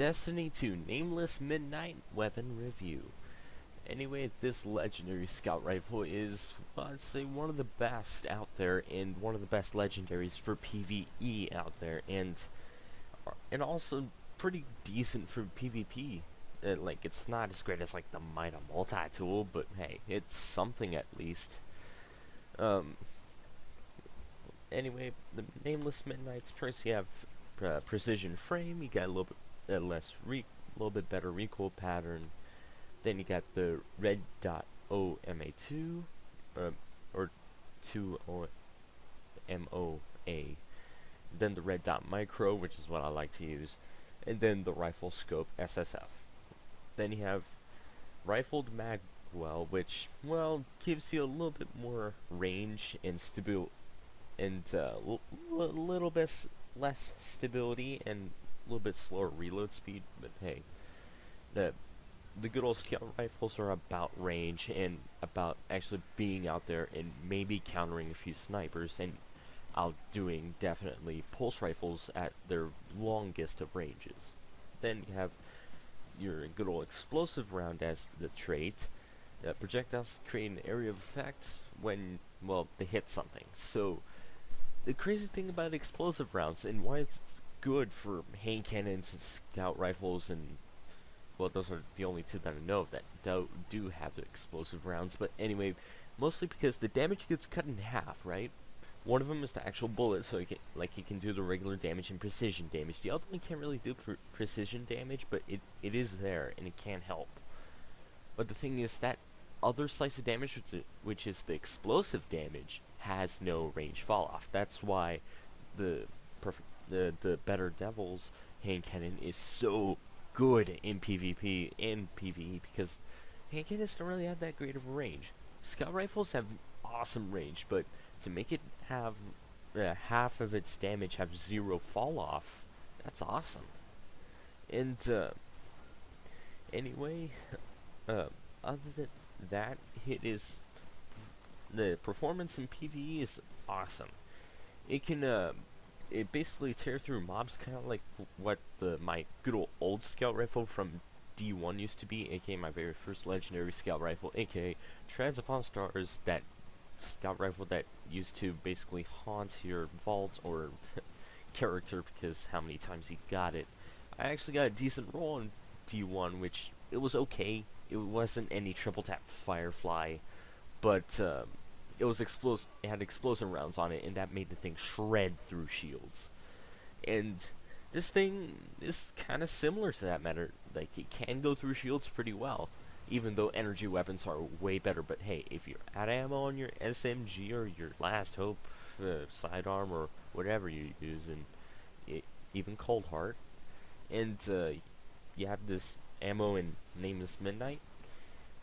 Destiny 2 Nameless Midnight Weapon Review. Anyway, this legendary scout rifle is, well, I'd say, one of the best out there, and one of the best legendaries for PvE out there, and also pretty decent for PvP. Like, it's not as great as like the Mida multi-tool, but hey, it's something at least. Um, anyway, the Nameless Midnight's first you have precision frame. You got a little bit little bit better recoil pattern. Then you got the red dot OMA2, or 2MOA. Then the red dot micro, which is what I like to use, and then the rifle scope SSF. Then you have rifled magwell, which, well, gives you a little bit more range and stability, and little bit less stability and a little bit slower reload speed. But hey, the good old scout rifles are about range and about actually being out there and maybe countering a few snipers, and outdoing definitely pulse rifles at their longest of ranges. Then you have your good old explosive round as the trait. Projectiles create an area of effect when, well, they hit something. So the crazy thing about explosive rounds and why it's good for hand cannons and scout rifles, and well, those are the only two that I know of that do have the explosive rounds. But anyway, mostly because the damage gets cut in half, right? One of them is the actual bullet, so it can do the regular damage and precision damage. The other one can't really do precision damage, but it is there, and it can help. But the thing is that other slice of damage, which is the explosive damage, has no range fall off. That's why the Better Devils hand cannon is so good in PvP and PvE, because hand cannons don't really have that great of a range. Scout rifles have awesome range, but to make it have half of its damage have zero fall off, that's awesome. And anyway, other than that, the performance in PvE is awesome. It can it basically tear through mobs, kind of like what my good old scout rifle from D1 used to be, aka my very first legendary scout rifle, aka Treads Upon Stars, that scout rifle that used to basically haunt your vault or character because how many times he got it. I actually got a decent roll in D1, which it was okay. It wasn't any triple tap firefly, but it had explosive rounds on it, and that made the thing shred through shields. And this thing is kind of similar to that matter. Like, it can go through shields pretty well, even though energy weapons are way better. But hey, if you're out of ammo on your SMG or your Last Hope sidearm or whatever you use, and even Cold Heart, and you have this ammo in Nameless Midnight,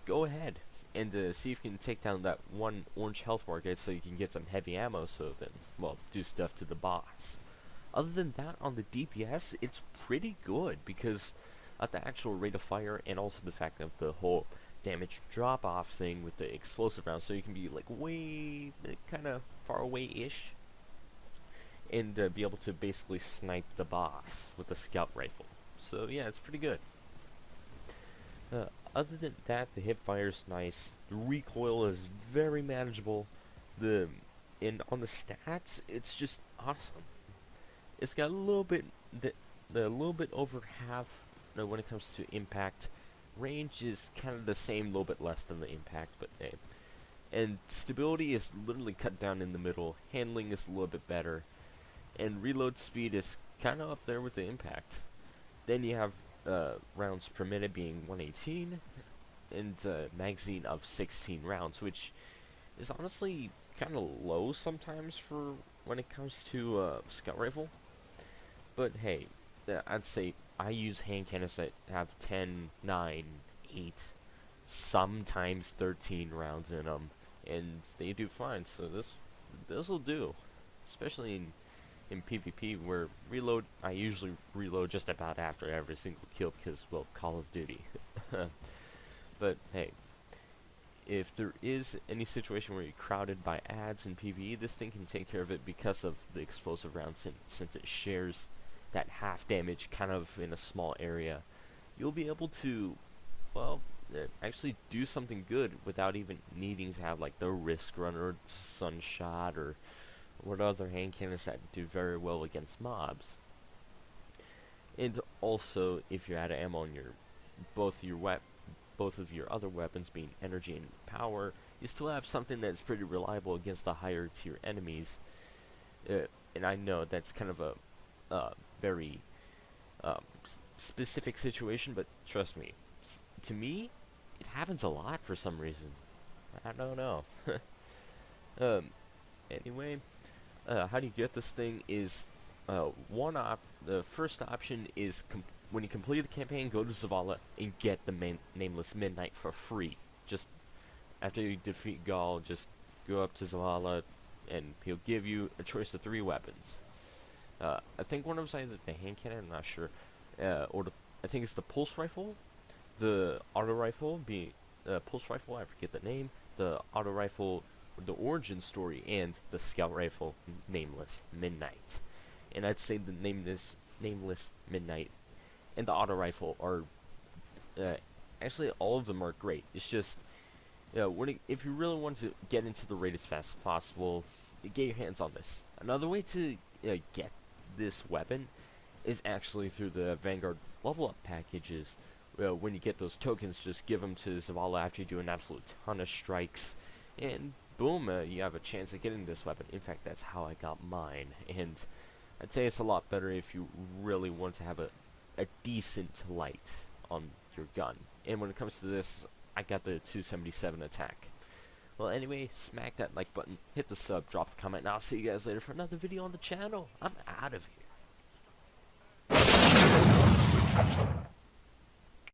go ahead and see if you can take down that one orange health market so you can get some heavy ammo, so then, well, do stuff to the boss. Other than that, on the DPS, it's pretty good because of the actual rate of fire, and also the fact of the whole damage drop-off thing with the explosive rounds, so you can be like way, kind of far away-ish, and be able to basically snipe the boss with the scout rifle. So yeah, it's pretty good. Other than that, the hip fire is nice. The recoil is very manageable. On the stats, it's just awesome. It's got a little bit a little bit over half when it comes to impact. Range is kind of the same, a little bit less than the impact, but hey. And stability is literally cut down in the middle. Handling is a little bit better, and reload speed is kind of up there with the impact. Then you have rounds per minute being 118, and magazine of 16 rounds, which is honestly kind of low sometimes for when it comes to scout rifle. But hey, I'd say I use hand cannons that have 10, 9, 8, sometimes 13 rounds in them, and they do fine. So this will do, especially in PvP, where I usually reload just about after every single kill because, well, Call of Duty. But hey, if there is any situation where you're crowded by ads in PvE, this thing can take care of it because of the explosive rounds, since it shares that half damage kind of in a small area, you'll be able to, well, actually do something good without even needing to have like the Risk Runner, Sunshot, or what other hand cannons that do very well against mobs. And also, if you're out of ammo on your both of your other weapons, being energy and power, you still have something that's pretty reliable against the higher tier enemies. And I know that's kind of a very specific situation, but trust me, to me, it happens a lot for some reason. I don't know. um, anyway, how do you get this thing is the first option is when you complete the campaign, go to Zavala and get the Nameless Midnight for free. Just after you defeat Gaul, just go up to Zavala and he'll give you a choice of 3 weapons. I think one of them is either the hand cannon, I'm not sure, or I think it's the pulse rifle, the auto rifle, pulse rifle, I forget the name, the auto rifle, the origin story, and the scout rifle, Nameless Midnight. And I'd say the Nameless Midnight and the auto rifle are actually all of them are great. It's just if you really want to get into the raid as fast as possible, get your hands on this. Another way to get this weapon is actually through the Vanguard level up packages. When you get those tokens, just give them to Zavala after you do an absolute ton of strikes, and boom, you have a chance of getting this weapon. In fact, that's how I got mine, and I'd say it's a lot better if you really want to have a decent light on your gun. And when it comes to this, I got the 277 attack. Well, anyway, smack that like button, hit the sub, drop the comment, and I'll see you guys later for another video on the channel. I'm out of here.